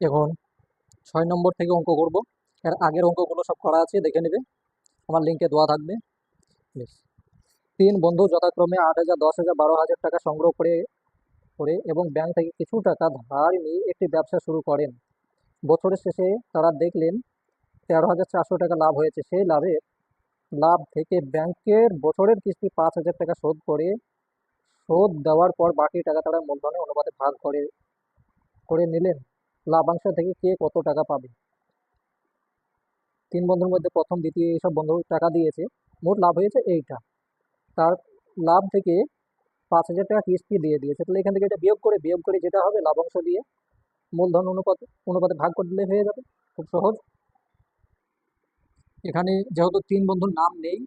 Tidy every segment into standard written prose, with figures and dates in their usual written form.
এখন 6 নম্বর থেকে অঙ্ক করব। এর আগের অঙ্কগুলো সব করা আছে, দেখে নেবে, আমার লিঙ্কে দেওয়া থাকবে। বেশ। 3 বন্ধু যথাক্রমে 8,000, 10,000, 12,000 টাকা সংগ্রহ করে করে এবং ব্যাংক থেকে কিছু টাকা ধার নিয়ে একটি ব্যবসা শুরু করেন। বছরের শেষে তারা দেখলেন 13,400 টাকা লাভ হয়েছে। সেই লাভ থেকে ব্যাংকের বছরের কিস্তি 5,000 টাকা শোধ দেওয়ার পর বাকি টাকা তারা মূলধনের অনুপাতে ভাগ করে করে নিলেন। লাভাংশ থেকে কে কত টাকা পাবে? 3 বন্ধুর মধ্যে প্রথম, দ্বিতীয় এইসব বন্ধু টাকা দিয়েছে, মোট লাভ হয়েছে এইটা। তার লাভ থেকে 5,000 টাকা কিস্তি দিয়ে দিয়েছে, তাহলে এখান থেকে এটা বিয়োগ করে যেটা হবে লাভাংশ দিয়ে মূলধন অনুপাতে অনুপাতে ভাগ করে দিলে হয়ে যাবে। খুব সহজ। এখানে যেহেতু 3 বন্ধুর নাম নেই,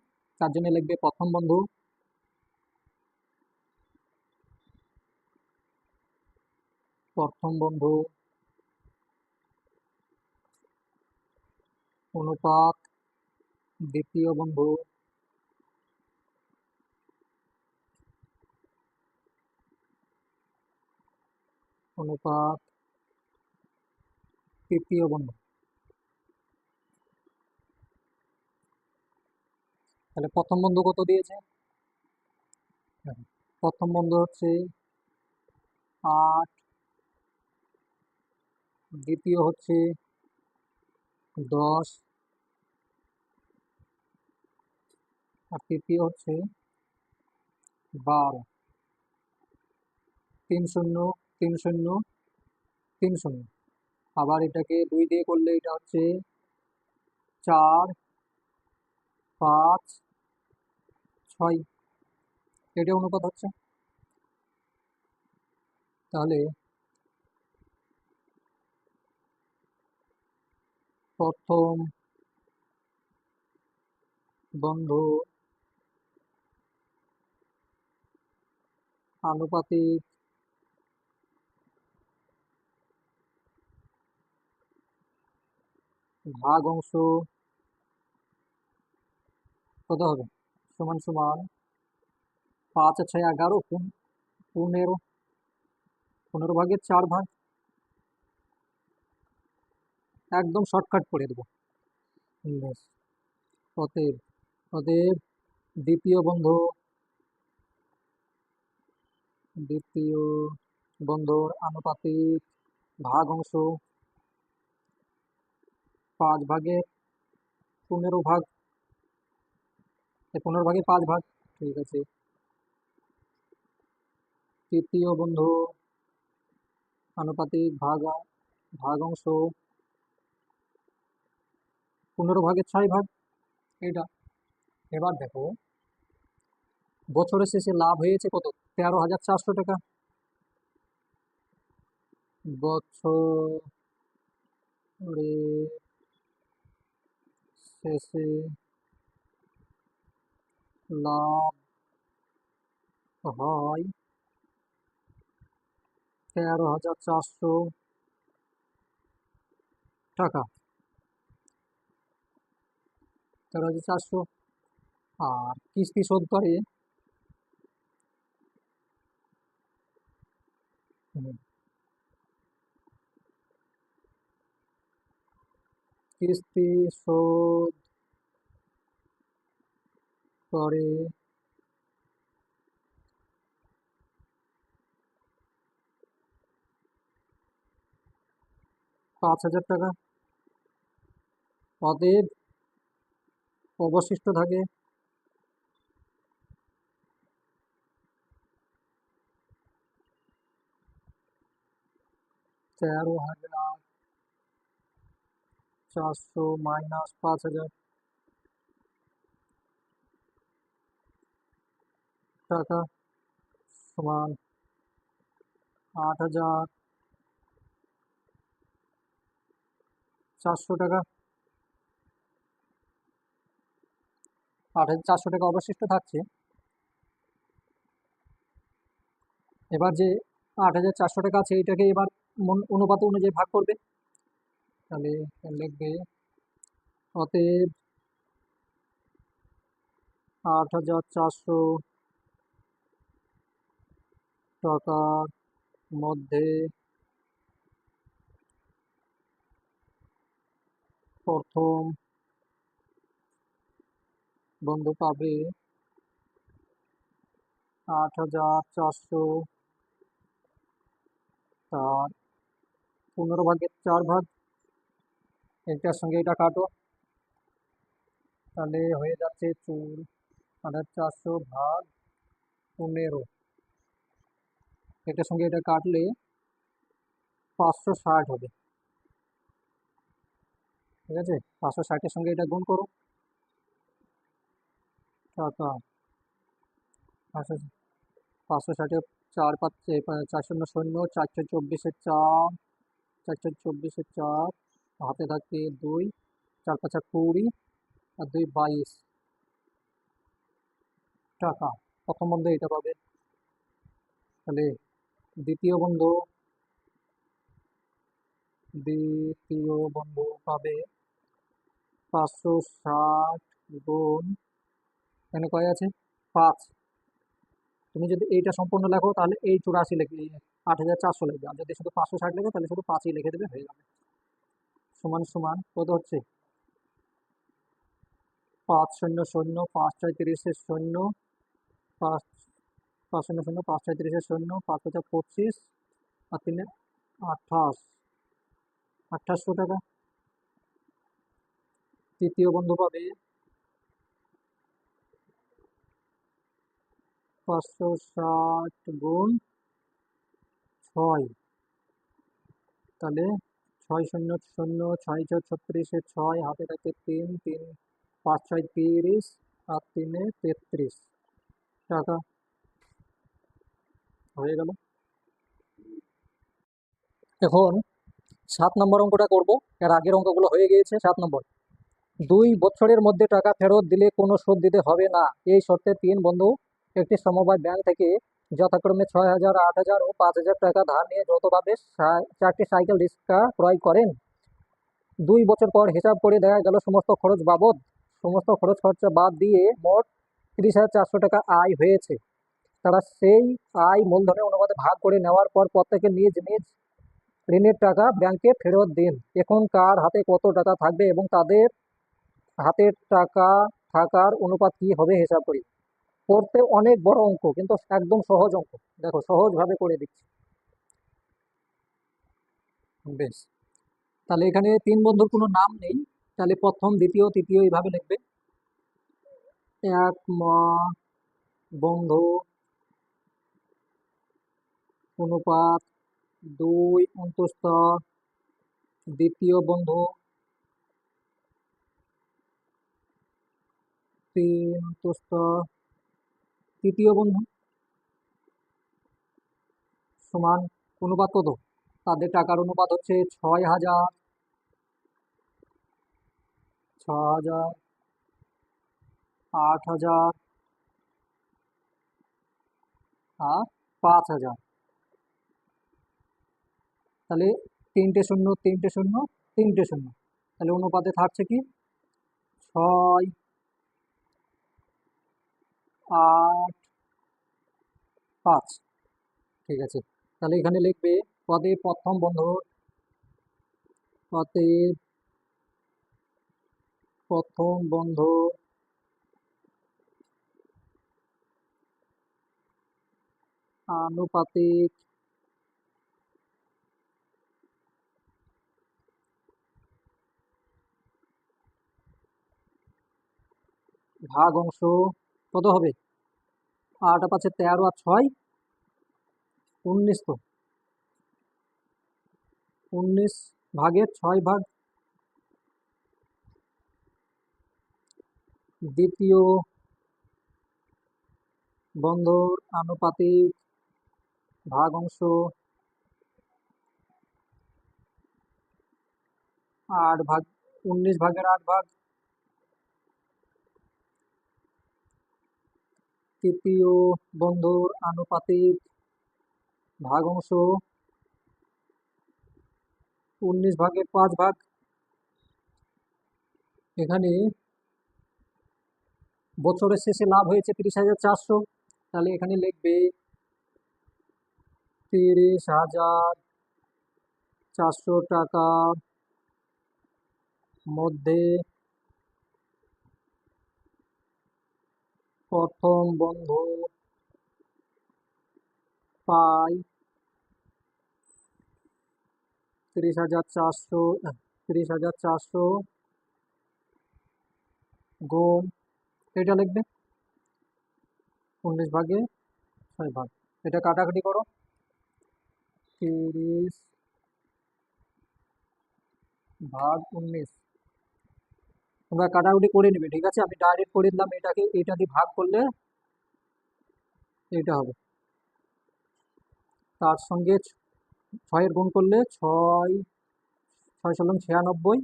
তার জন্য লিখবে প্রথম বন্ধু অনুপাত দ্বিতীয় বন্ধু অনুপাত তৃতীয় বন্ধু। তাহলে প্রথম বন্ধু কত দিয়েছে? দেখো, প্রথম বন্ধু হচ্ছে 8, দ্বিতীয় হচ্ছে 10, আর তৃতীয় হচ্ছে 12। 3 শূন্য, 3 শূন্য, 3 শূন্য। আবার এটাকে 2 দিয়ে করলে এটা হচ্ছে 4, 5, 6, এটা অনুপাত হচ্ছে। তাহলে প্রথম বন্ধু আনুপাতিক ভাগ অংশ কত হবে? সমান সমান 5 আর 6, 11, 15, 15 ভাগের 4 ভাগ। একদম শর্টকাট করে দেবো। ব্যাস। অতএব অতএব দ্বিতীয় বন্ধু দ্বিতীয় বন্ধুর আনুপাতিক ভাগ অংশ 5 ভাগের 15 ভাগ, 15 ভাগের 5 ভাগ। ঠিক আছে। তৃতীয় বন্ধু আনুপাতিক ভাগ অংশ 15 ভাগের 6 ভাগ, এটা। এবার দেখো, বছরের শেষে লাভ হয়েছে কত? 13,400 টাকা। বছরের শেষে লাভ হয় 13,400 টাকা। 13,400। আর কিস্তি শোধ করে, হুম, কিস্তি শোধ করে 5,000 টাকা। অতএব অবশিষ্ট থাকে 13,400 মাইনাস 5,000 টাকা সমান 8,400 টাকা। 8,400 টাকা অবশিষ্ট থাকছে। এবার যে 8,400 টাকা আছে, এটাকে এবার অনুপাত অনুযায়ী ভাগ করবে। তাহলে লিখবে অতএব 8,400 টাকার মধ্যে প্রথম বন্ধু পাবে 8,400, তার 15/4 এটার সঙ্গে এটা কাটো, তাহলে হয়ে যাচ্ছে 8,400/15। এটার সঙ্গে এটা কাটলে 560 হবে। ঠিক আছে, 560-এর সঙ্গে এটা গুণ করো। টাকা 560, 4 5 4 শূন্য শূন্য, 424-4, 424-4, হাতে থাকে 2, 4 5 20, আর 2 22 টাকা। প্রথম বন্ধু এটা পাবে। তাহলে দ্বিতীয় বন্ধু দ্বিতীয় বন্ধু পাবে 560 গুণ, এখানে কয় আছে 5। তুমি যদি এইটা সম্পূর্ণ লেখো তাহলে এই 84 লিখে 8,400 লিখবে, আর যদি শুধু 560 লিখে তাহলে শুধু 5ই লিখে দেবে, হয়ে যাবে। সমান সমান কত হচ্ছে? 500, 5 4 30 শূন্য, 5 500, 5 4 30 5 5 25, আর 3 28, 2800 টাকা। তৃতীয় বন্ধু পাবে 560 গুণ 6, তাহলে 6 0 0, 6 4 36, হাতে থাকে 3, 3 5 6 30, আর 3 33 টাকা, হয়ে গেল। এখন 7 নম্বর অঙ্কটা করব। এর আগের অঙ্কগুলো হয়ে গিয়েছে। 7 নম্বর, 2 বছরের মধ্যে টাকা ফেরত দিলে কোনো সুদ দিতে হবে না, এই শর্তে 3 বন্ধু একটি সমবায় ব্যাংক থেকে যথাক্রমে 6,000, 8,000 ও 5,000 টাকা ধার নিয়ে যৌথভাবে 4টি সাইকেল রিক্সা ক্রয় করেন। 2 বছর পর হিসাব করে দেখা গেল সমস্ত খরচ খরচা বাদ দিয়ে মোট 30,400 টাকা আয় হয়েছে। তারা সেই আয় মূলধনের অনুপাতে ভাগ করে নেওয়ার পর প্রত্যেকে নিজ নিজ ঋণের টাকা ব্যাংকে ফেরত দিন। এখন কার হাতে কত টাকা থাকবে এবং তাদের হাতে টাকা থাকার অনুপাত কি হবে হিসাব করি। করতে অনেক বড় অঙ্ক, কিন্তু একদম সহজ অঙ্ক। দেখো সহজভাবে করে দিচ্ছি। বেশ, তাহলে এখানে 3 বন্ধুর কোনো নাম নেই, তাহলে প্রথম দ্বিতীয় তৃতীয় এইভাবে লিখবে। এক বন্ধু অনুপাত 2 অন্তস্থ দ্বিতীয় বন্ধু 3 অন্তস্থ তৃতীয় বন্ধু সমান অনুপাত কত? তাদের টাকার অনুপাত হচ্ছে 6,000, 6,000, 8,000 আর 5,000। তাহলে 3টে শূন্য, 3টে শূন্য, 3টে শূন্য, তাহলে অনুপাতে থাকছে কি 6, 8, 5। ঠিক আছে, তাহলে এখানে লিখবে পদে প্রথম বন্ধুর, পদে প্রথম বন্ধুর আনুপাতিক ভাগ অংশ কত হবে? 8 আর 5 13, আর 6 19, তো 19/6 দ্বিতীয় বন্ধুর আনুপাতিক ভাগ অংশ 19/8 তৃতীয় বন্ধুর আনুপাতিক ভাগ অংশ 19/5 এখানে বছরের শেষে লাভ হয়েছে 30,400, তাহলে এখানে লিখবে 30,400 টাকা মধ্যে প্রথম বন্ধু পায় 30,400, 30,400 গুণ, এটা লিখবে 19/6 এটা কাটাকাটি করো। 30/19 তোমরা কাটাকুটি করে নিবে, ঠিক আছে? আমি ডাইরেক্ট করে দিলাম, এটাকে এটা দিয়ে ভাগ করলে এটা হবে। তার সঙ্গে 6-এর গুণ করলে 6, 6×96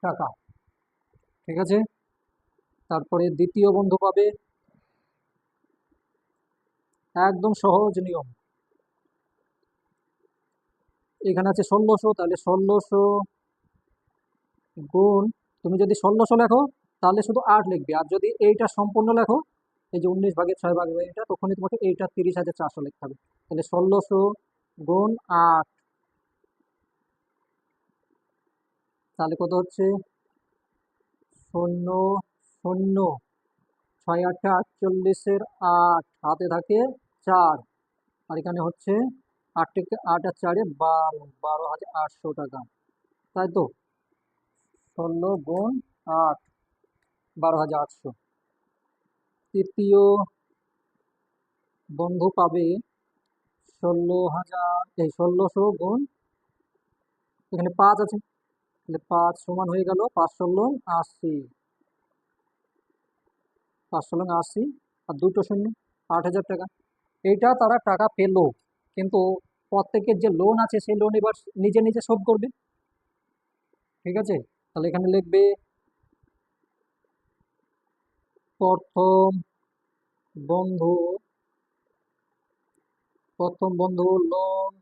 টাকা, ঠিক আছে? তারপরে দ্বিতীয় বন্ধু পাবে, একদম সহজ নিয়ম। এখানে আছে 1600, তাহলে 1600 গুণ, তুমি যদি 1600 লেখো তাহলে শুধু 8 লিখবে, আর যদি এইটা সম্পূর্ণ লেখো, এই যে 19/6 ভাগ এটা, তখনই তোমাকে এইটা 30,400 লিখতে হবে। তাহলে 1600 গুণ 8, তাহলে কত হচ্ছে? শূন্য, শূন্য, 6 8 48-এর 8, হাতে থাকে 4, আর এখানে হচ্ছে 8 8 আর 4-এ 12, 12,800 টাকা, তাই তো? 16 গুণ 8, 12,800। তৃতীয় বন্ধু পাবে 16,000, গুণ, এখানে 5 আছে, তাহলে 5 সমান হয়ে গেল 5 × 16 = 80, 5 × 80, আর দুটো শূন্য, 8,000 টাকা। এইটা তারা টাকা পেলো, কিন্তু প্রত্যেকের যে লোন আছে সেই লোন এবার নিজে নিজে শোধ করবে, ঠিক আছে? তাহলে এখানে লিখবে প্রথম বন্ধু, লোন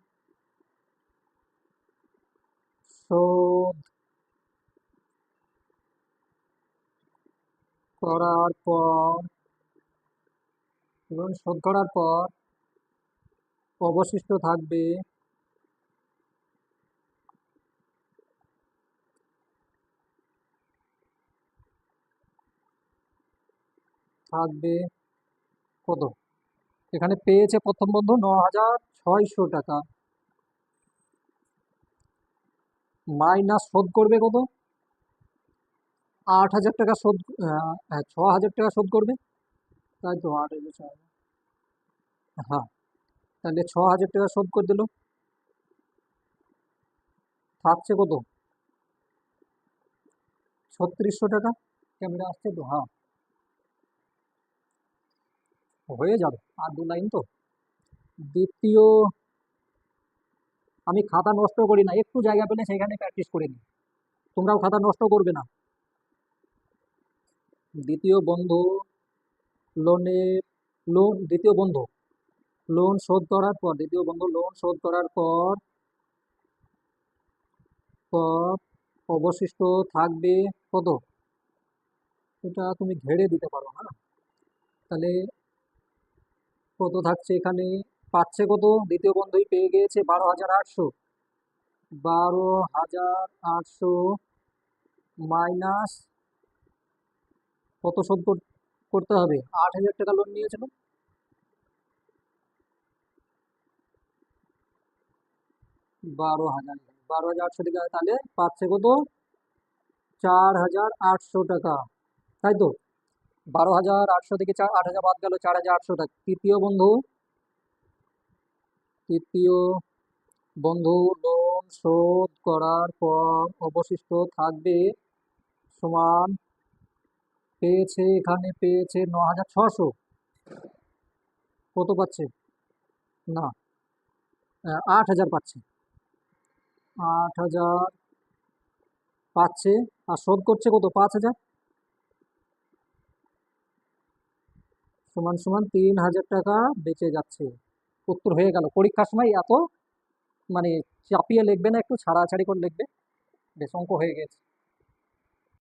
শোধ করার পর, অবশিষ্ট থাকবে কত? এখানে পেয়েছে প্রথম বন্ধু 9,600 টাকা, মাইনাস শোধ করবে কত? 8,000 টাকা শোধ, 6,000 টাকা শোধ করবে, তাই তো? 8,000, হ্যাঁ, তাহলে 6,000 টাকা শোধ করে দিল, থাকছে কত? 3600 টাকা। ক্যামেরা আসছে তো? হ্যাঁ, হয়ে যাবে, আর 2 লাইন তো। দ্বিতীয়, আমি খাতা নষ্ট করি না, একটু জায়গা পেলে সেখানে প্র্যাকটিস করে নিই, তোমরাও খাতা নষ্ট করবে না। দ্বিতীয় বন্ধু লোনের দ্বিতীয় বন্ধু লোন শোধ করার পর, পর অবশিষ্ট থাকবে কত? এটা তুমি ঘেড়ে দিতে পারো, হ্যাঁ? তাহলে কত থাকছে এখানে? পাচ্ছে কত? দ্বিতীয় বন্ধুই পেয়ে গিয়েছে 12,800, 12,800 মাইনাস কত শোধ করতে হবে? 8,000 টাকা লোন নিয়েছিল, 12,000, 12,800 টাকা, তাহলে পাচ্ছে কত? 4,800 টাকা, তাই তো? 12,800 থেকে 8,000 বাদ গেল, 4,800 টাকা। তৃতীয় বন্ধু লোন শোধ করার পর অবশিষ্ট থাকবে সমান, পেয়েছে 9,600, কত পাচ্ছে? না, 8,000 পাচ্ছে, 8,000 পাচ্ছে, আর শোধ করছে কত? 5,000, সমান সমান 3,000 টাকা বেঁচে যাচ্ছে। উত্তর হয়ে গেল। পরীক্ষার সময় এত মানে চাপিয়ে লিখবে না, একটু ছাড়াছাড়ি করে লিখবে, বেশ অঙ্ক হয়ে গেছে।